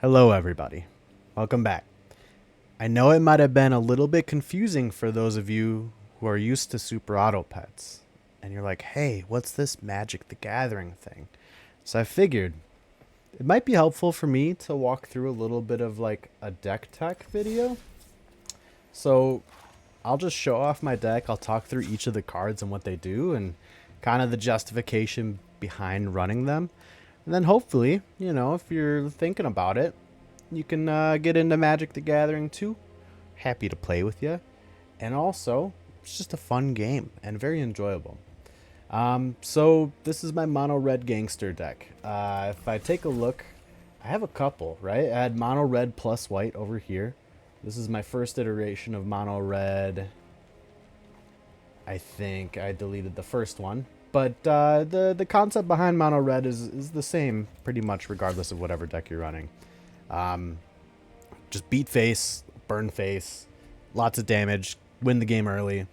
Hello, everybody. Welcome back. I know it might have been a little bit confusing for those of you who are used to Super Auto Pets, and you're like, hey, what's this Magic the Gathering thing? So I figured it might be helpful for me to walk through a little bit of like a deck tech video. So I'll just show off my deck, I'll talk through each of the cards and what they do, and kind of the justification behind running them. And then hopefully, if you're thinking about it, you can get into Magic the Gathering too. Happy to play with you. And also, it's just a fun game and very enjoyable. So this is my mono red gangster deck. If I take a look, I have a couple, right? I had mono red plus white over here. This is my first iteration of mono red. I think I deleted the first one. But the concept behind mono red is the same pretty much regardless of whatever deck you're running. Um, just beat face, burn face, lots of damage, win the game early.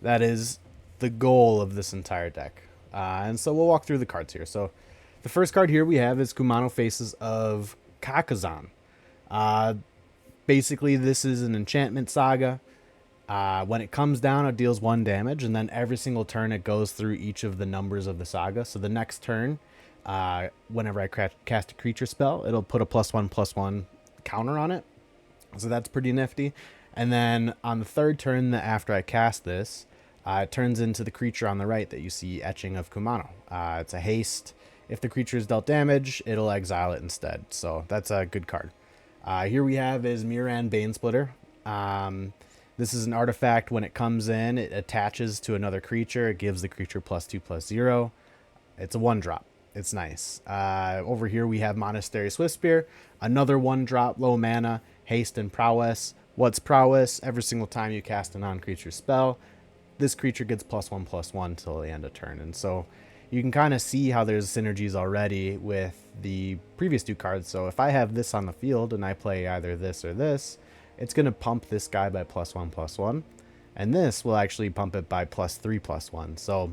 That is the goal of this entire deck. And so we'll walk through the cards here. So the first card here we have is Kumano Faces of Kakazan. Uh, Basically, this is an enchantment saga. When it comes down, it deals 1 damage, and then every single turn it goes through each of the numbers of the saga. So the next turn, whenever I cast a creature spell, it'll put a +1/+1 counter on it. So that's pretty nifty. And then on the third turn, after I cast this, it turns into the creature on the right that you see etching of Kumano. It's a haste. If the creature is dealt damage, it'll exile it instead. So that's a good card. Here we have is Miran Banesplitter. This is an artifact. When it comes in, it attaches to another creature. It gives the creature +2/+0. It's a 1-drop. It's nice. Over here we have Monastery Swiftspear, another 1-drop, low mana, haste and prowess. What's prowess? Every single time you cast a non-creature spell, this creature gets +1/+1 till the end of turn. And so you can kind of see how there's synergies already with the previous 2 cards. So if I have this on the field and I play either this or this, it's going to pump this guy by +1/+1. And this will actually pump it by +3/+1. So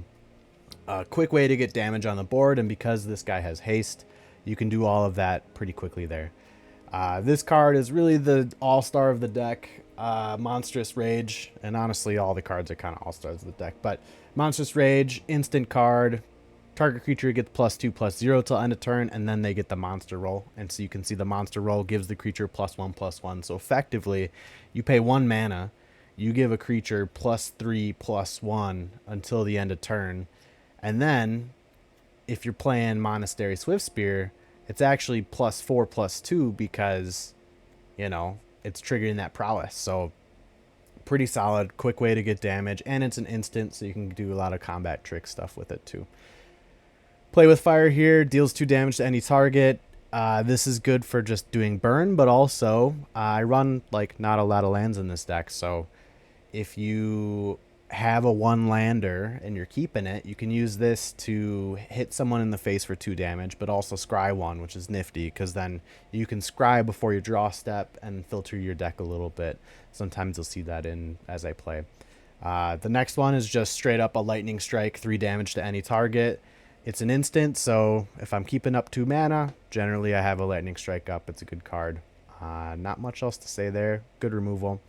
a quick way to get damage on the board, and because this guy has haste, you can do all of that pretty quickly there. This card is really the all-star of the deck. Monstrous Rage, and honestly all the cards are kind of all-stars of the deck, but Monstrous Rage, instant card, target creature gets +2/+0 till end of turn, and then they get the monster roll. And so you can see the monster roll gives the creature +1/+1. So effectively, you pay 1 mana, you give a creature +3/+1 until the end of turn. And then, if you're playing Monastery Swiftspear, it's actually +4/+2 because, it's triggering that prowess. So pretty solid, quick way to get damage, and it's an instant, so you can do a lot of combat trick stuff with it too. Play with Fire here, deals 2 damage to any target. This is good for just doing burn, but also I run like not a lot of lands in this deck, so if you have a 1-lander and you're keeping it, you can use this to hit someone in the face for 2 damage, but also scry 1, which is nifty because then you can scry before your draw step and filter your deck a little bit. Sometimes you'll see that in as I play. The next one is just straight up a lightning strike, 3 damage to any target. It's an instant, so if I'm keeping up 2 mana, generally I have a lightning strike up. It's a good card. Not much else to say there. Good removal.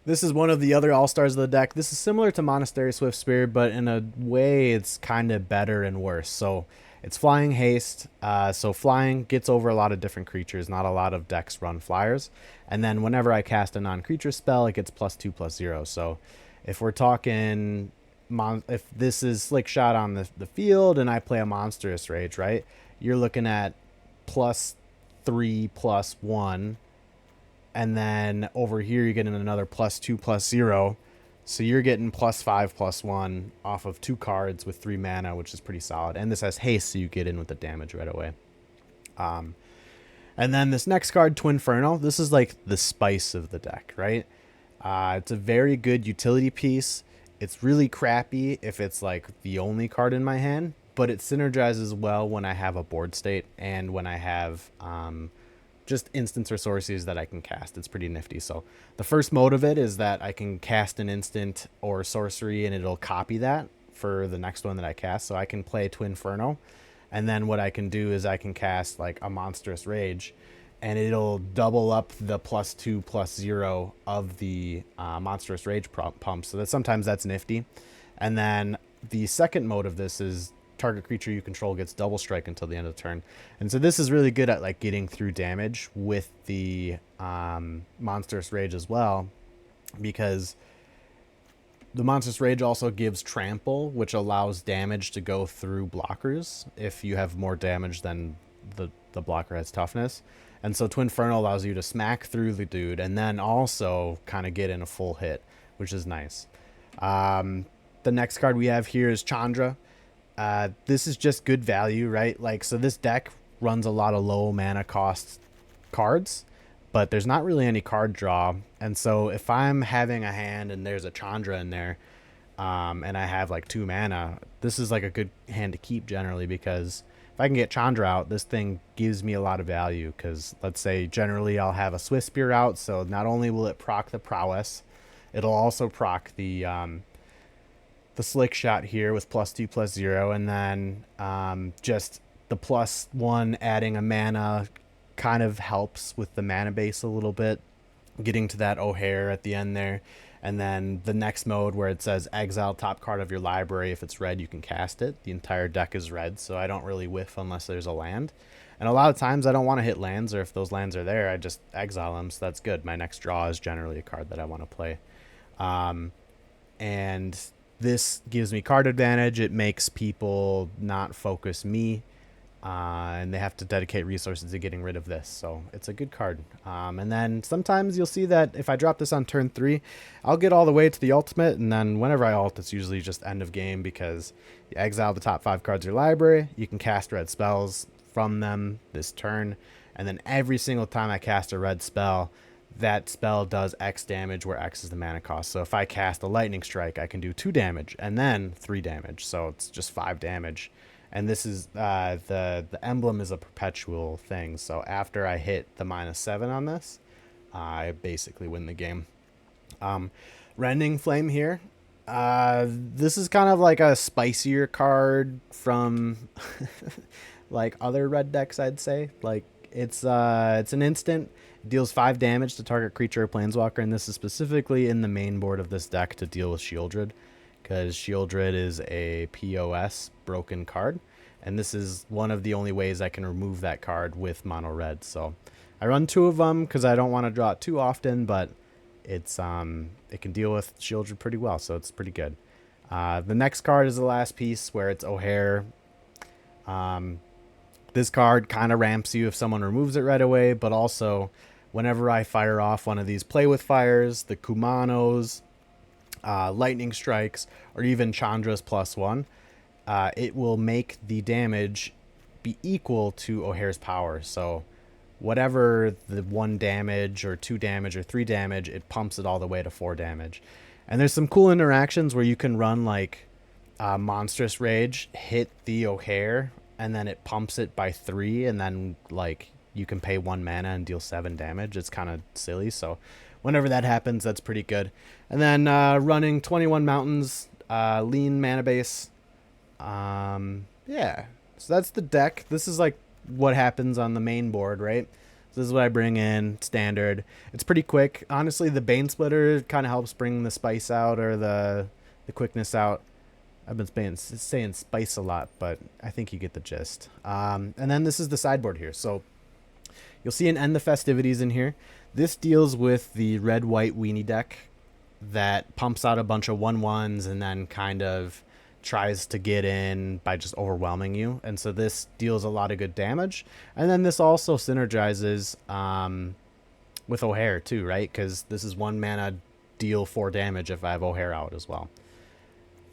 This is one of the other all-stars of the deck. This is similar to Monastery Swiftspear, but in a way it's kind of better and worse. So it's flying haste. So flying gets over a lot of different creatures. Not a lot of decks run flyers. And then whenever I cast a non-creature spell, it gets +2/+0. So if we're talking, if this is Slick Shot on the field and I play a Monstrous Rage, right? You're looking at +3/+1. And then over here, you're getting another +2/+0. So you're getting +5/+1 off of 2 cards with 3 mana, which is pretty solid. And this has haste, so you get in with the damage right away. And then this next card, Twinferno, this is like the spice of the deck, right? It's a very good utility piece. It's really crappy if it's like the only card in my hand, but it synergizes well when I have a board state and when I have just instants or sorceries that I can cast. It's pretty nifty. So the first mode of it is that I can cast an instant or sorcery and it'll copy that for the next one that I cast. So I can play Twinferno, and then what I can do is I can cast like a Monstrous Rage, and it'll double up the +2/+0 of the monstrous rage pump. So that sometimes that's nifty. And then the second mode of this is target creature you control gets double strike until the end of the turn. And so this is really good at like getting through damage with the monstrous rage as well, because the monstrous rage also gives trample, which allows damage to go through blockers if you have more damage than the blocker has toughness. And so Twinferno allows you to smack through the dude and then also kind of get in a full hit, which is nice. The next card we have here is Chandra. This is just good value, right? Like, so this deck runs a lot of low mana cost cards, but there's not really any card draw. And so if I'm having a hand and there's a Chandra in there, and I have like 2 mana, this is like a good hand to keep generally, because if I can get Chandra out, this thing gives me a lot of value. Because let's say generally I'll have a Swift Spear out, so not only will it proc the prowess, it'll also proc the slick shot here with +2/+0, and then just the +1 adding a mana kind of helps with the mana base a little bit, getting to that O'Hare at the end there. And then the next mode where it says exile top card of your library. If it's red, you can cast it. The entire deck is red, so I don't really whiff unless there's a land. And a lot of times I don't want to hit lands, or if those lands are there, I just exile them, so that's good. My next draw is generally a card that I want to play. And this gives me card advantage. It makes people not focus me, and they have to dedicate resources to getting rid of this. So it's a good card. And then sometimes you'll see that if I drop this on turn 3, I'll get all the way to the ultimate, and then whenever I ult, it's usually just end of game, because you exile the top 5 cards of your library, you can cast red spells from them this turn, and then every single time I cast a red spell, that spell does X damage, where X is the mana cost. So if I cast a lightning strike, I can do 2 damage and then 3 damage. So it's just 5 damage. And this is the emblem is a perpetual thing. So after I hit the -7 on this, I basically win the game. Rending Flame here. This is kind of like a spicier card from like other red decks, I'd say. Like it's an instant. It deals 5 damage to target creature or planeswalker, and this is specifically in the main board of this deck to deal with Shieldred, because Shieldred is a POS broken card, and this is one of the only ways I can remove that card with mono red. So I run 2 of them because I don't want to draw it too often, but it's it can deal with Shieldred pretty well, so it's pretty good. The next card is the last piece, where it's O'Hare. This card kind of ramps you if someone removes it right away, but also whenever I fire off one of these play with fires, the Kumanos, lightning strikes, or even Chandra's +1, it will make the damage be equal to O'Hare's power. So whatever the 1 damage or 2 damage or 3 damage, it pumps it all the way to 4 damage. And there's some cool interactions where you can run like Monstrous Rage, hit the O'Hare, and then it pumps it by 3, and then like you can pay 1 mana and deal 7 damage. It's kind of silly. So whenever that happens, that's pretty good. And then running 21 Mountains, lean mana base. Yeah, so that's the deck. This is like what happens on the main board, right? So this is what I bring in standard. It's pretty quick. Honestly, the Bane Splitter kind of helps bring the spice out, or the quickness out. I've been saying spice a lot, but I think you get the gist. And then this is the sideboard here. So you'll see an End the Festivities in here. This deals with the red-white weenie deck that pumps out a bunch of 1/1s and then kind of tries to get in by just overwhelming you. And so this deals a lot of good damage. And then this also synergizes with O'Hare too, right? Because this is 1 mana, deal 4 damage if I have O'Hare out as well.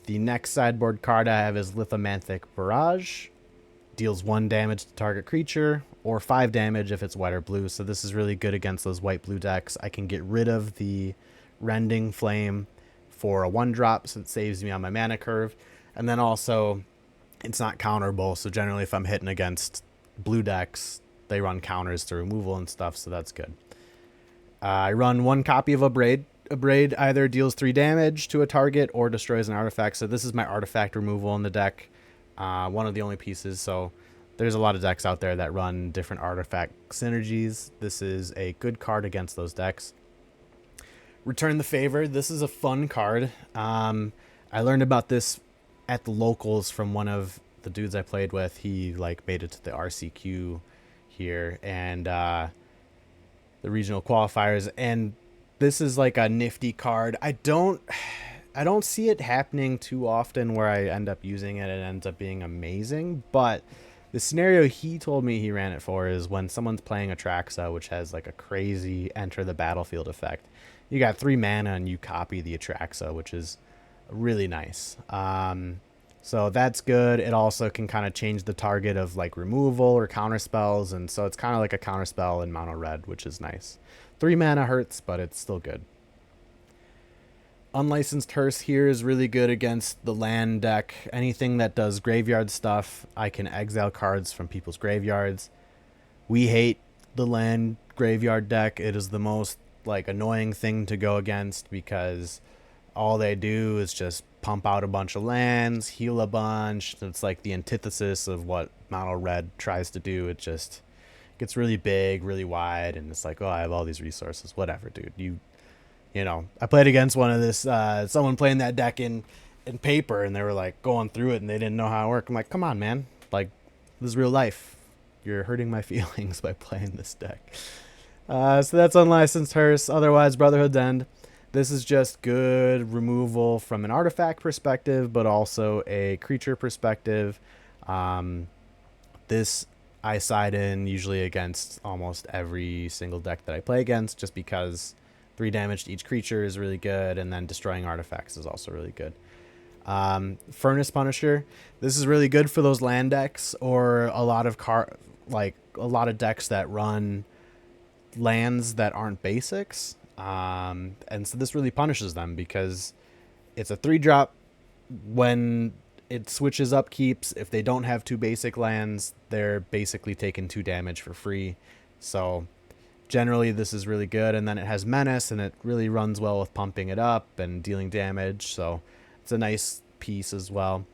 The next sideboard card I have is Lithomantic Barrage. Deals 1 damage to target creature, or 5 damage if it's white or blue. So this is really good against those white-blue decks. I can get rid of the Rending Flame for a 1-drop, so it saves me on my mana curve. And then also, it's not counterable, so generally if I'm hitting against blue decks, they run counters to removal and stuff, so that's good. I run 1 copy of Abrade. Abrade either deals 3 damage to a target or destroys an artifact. So this is my artifact removal in the deck. One of the only pieces. So there's a lot of decks out there that run different artifact synergies. This is a good card against those decks. Return the Favor. This is a fun card. I learned about this at the locals from one of the dudes I played with. He like made it to the RCQ here and the regional qualifiers, and this is like a nifty card. I don't see it happening too often where I end up using it and it ends up being amazing, but the scenario he told me he ran it for is when someone's playing Atraxa, which has like a crazy enter the battlefield effect. You got 3 mana and you copy the Atraxa, which is really nice. So that's good. It also can kind of change the target of like removal or counter spells, and so it's kind of like a counter spell in mono red, which is nice. 3 mana hurts, but it's still good. Unlicensed Hearse here is really good against the land deck. Anything that does graveyard stuff, I can exile cards from people's graveyards. We hate the land graveyard deck. It is the most like annoying thing to go against because all they do is just pump out a bunch of lands, heal a bunch. It's like the antithesis of what mono red tries to do. It just gets really big, really wide, and it's like, oh, I have all these resources. Whatever, dude. You know, I played against one of this, someone playing that deck in paper, and they were like going through it and they didn't know how it worked. I'm like, come on, man. Like, this is real life. You're hurting my feelings by playing this deck. So that's Unlicensed Hearse. Otherwise, Brotherhood's End. This is just good removal from an artifact perspective, but also a creature perspective. This I side in usually against almost every single deck that I play against, just because 3 damage to each creature is really good, and then destroying artifacts is also really good. Furnace Punisher. This is really good for those land decks or a lot of decks that run lands that aren't basics. And so this really punishes them because it's a 3-drop. When it switches upkeeps, if they don't have 2 basic lands, they're basically taking 2 damage for free. So generally this is really good. And then it has Menace, and it really runs well with pumping it up and dealing damage. So it's a nice piece as well.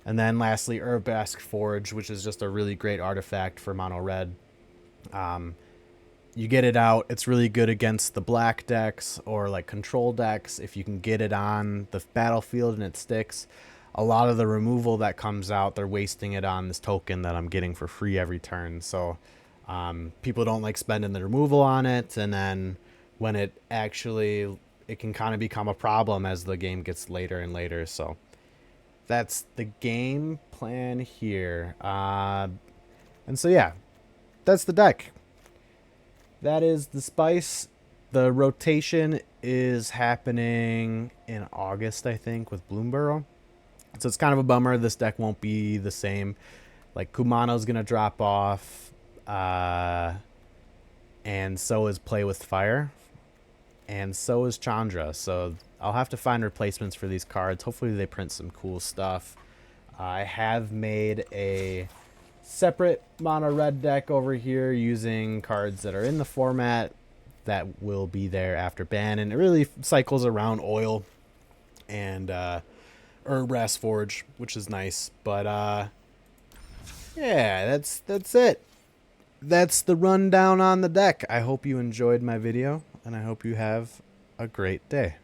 And then lastly, Urbask Forge, which is just a really great artifact for mono red. You get it out. It's really good against the black decks or like control decks. If you can get it on the battlefield and it sticks, a lot of the removal that comes out, they're wasting it on this token that I'm getting for free every turn. So people don't like spending the removal on it. And then when it can kind of become a problem as the game gets later and later. So that's the game plan here. And so, yeah, that's the deck. That is the Spice. The rotation is happening in August, I think, with Bloomborough. So it's kind of a bummer. This deck won't be the same. Like, Kumano's going to drop off. And so is Play with Fire. And so is Chandra. So I'll have to find replacements for these cards. Hopefully they print some cool stuff. I have made a separate mono red deck over here using cards that are in the format that will be there after ban, and it really cycles around Oil and Urbrass Forge, which is nice. But yeah, that's it. That's the rundown on the deck. I hope you enjoyed my video, and I hope you have a great day.